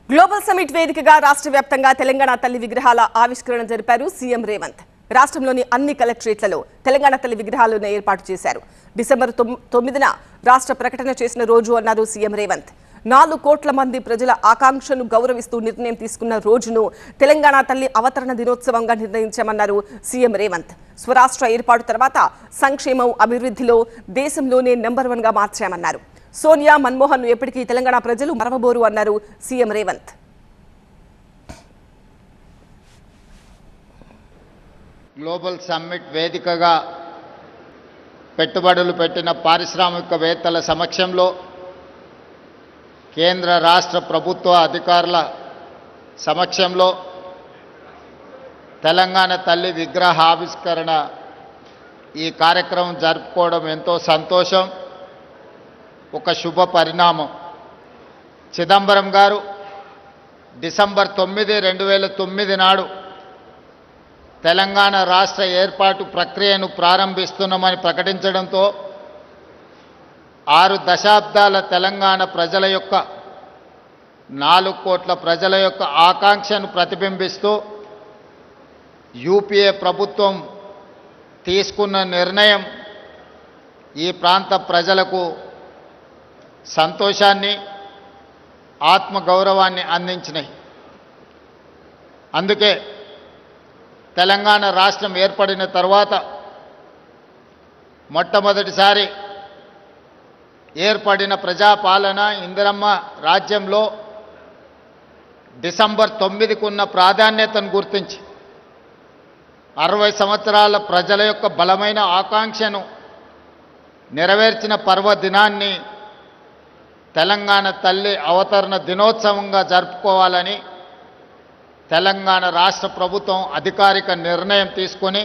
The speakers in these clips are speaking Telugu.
గ్లోబల్ సమిట్ వేదికగా రాష్ట్ర వ్యాప్తంగా తెలంగాణ తల్లి విగ్రహాల ఆవిష్కరణ జరిపారు సీఎం రేవంత్. రాష్ట్రంలోని అన్ని కలెక్టరేట్లలో తెలంగాణ తల్లి విగ్రహాలను ఏర్పాటు చేశారు. డిసెంబర్ 9న రాష్ట్ర ప్రకటన చేసిన రోజు అన్నారు సీఎం రేవంత్. 4 కోట్ల మంది ప్రజల ఆకాంక్షను గౌరవిస్తూ నిర్ణయం తీసుకున్న రోజును తెలంగాణ తల్లి అవతరణ దినోత్సవంగా నిర్ణయించామన్నారు సీఎం రేవంత్. స్వరాష్ట్ర ఏర్పాటు తర్వాత సంక్షేమం, అభివృద్ధిలో దేశంలోనే నెంబర్ 1గా మార్చామన్నారు. సోనియా, మన్మోహన్ ఎప్పటికీ తెలంగాణ ప్రజలు మరవబోరు అన్నారు సీఎం రేవంత్. గ్లోబల్ సమ్మిట్ వేదికగా పెట్టుబడులు పెట్టిన పారిశ్రామికవేత్తల సమక్షంలో కేంద్ర రాష్ట్ర ప్రభుత్వ అధికారుల సమక్షంలో తెలంగాణ తల్లి విగ్రహావిష్కరణ ఈ కార్యక్రమం జరుపుకోవడం ఎంతో సంతోషం, ఒక శుభ పరిణామం. చిదంబరం గారు డిసెంబర్ 9, 2009 నాడు తెలంగాణ రాష్ట్ర ఏర్పాటు ప్రక్రియను ప్రారంభిస్తున్నామని ప్రకటించడంతో 6 దశాబ్దాల తెలంగాణ ప్రజల యొక్క 4 కోట్ల ప్రజల యొక్క ఆకాంక్షను ప్రతిబింబిస్తూ యూపీఏ ప్రభుత్వం తీసుకున్న నిర్ణయం ఈ ప్రాంత ప్రజలకు సంతోషాన్ని, ఆత్మగౌరవాన్ని అందించినాయి. అందుకే తెలంగాణ రాష్ట్రం ఏర్పడిన తర్వాత మొట్టమొదటిసారి ఏర్పడిన ప్రజాపాలన ఇందిరమ్మ రాజ్యంలో డిసెంబర్ 9కు ఉన్న ప్రాధాన్యతను గుర్తించి 60 సంవత్సరాల ప్రజల యొక్క బలమైన ఆకాంక్షను నెరవేర్చిన పర్వదినాన్ని తెలంగాణ తల్లి అవతరణ దినోత్సవంగా జరుపుకోవాలని తెలంగాణ రాష్ట్ర ప్రభుత్వం అధికారిక నిర్ణయం తీసుకొని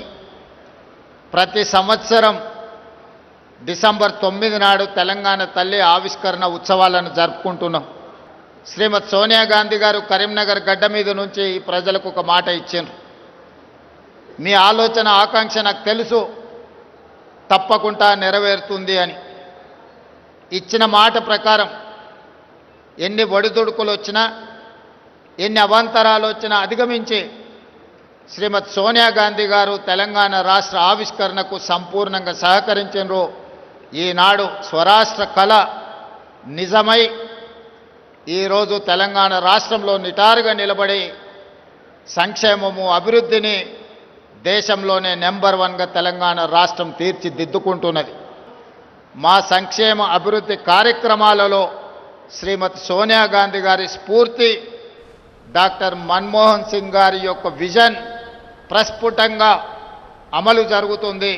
ప్రతి సంవత్సరం డిసెంబర్ 9 నాడు తెలంగాణ తల్లి ఆవిష్కరణ ఉత్సవాలను జరుపుకుంటున్నాం. శ్రీమతి సోనియా గాంధీ గారు కరీంనగర్ గడ్డ మీద నుంచి ఈ ప్రజలకు ఒక మాట ఇచ్చారు. మీ ఆలోచన, ఆకాంక్ష నాకు తెలుసు, తప్పకుండా నెరవేరుతుంది అని. ఇచ్చిన మాట ప్రకారం ఎన్ని ఒడిదుడుకులు వచ్చినా, ఎన్ని అవాంతరాలు వచ్చినా అధిగమించి శ్రీమతి సోనియా గాంధీ గారు తెలంగాణ రాష్ట్ర ఆవిష్కరణకు సంపూర్ణంగా సహకరించారు. ఈనాడు స్వరాష్ట్ర కళ నిజమై ఈరోజు తెలంగాణ రాష్ట్రంలో నిటారుగా నిలబడి సంక్షేమము, అభివృద్ధిని దేశంలోనే నెంబర్ 1గా తెలంగాణ రాష్ట్రం తీర్చిదిద్దుకుంటున్నది. మా సంక్షేమ అభివృద్ధి కార్యక్రమాలలో శ్రీమతి సోనియా గాంధీ గారి స్ఫూర్తి, డాక్టర్ మన్మోహన్ సింగ్ గారి యొక్క విజన్ ప్రస్ఫుటంగా అమలు జరుగుతుంది.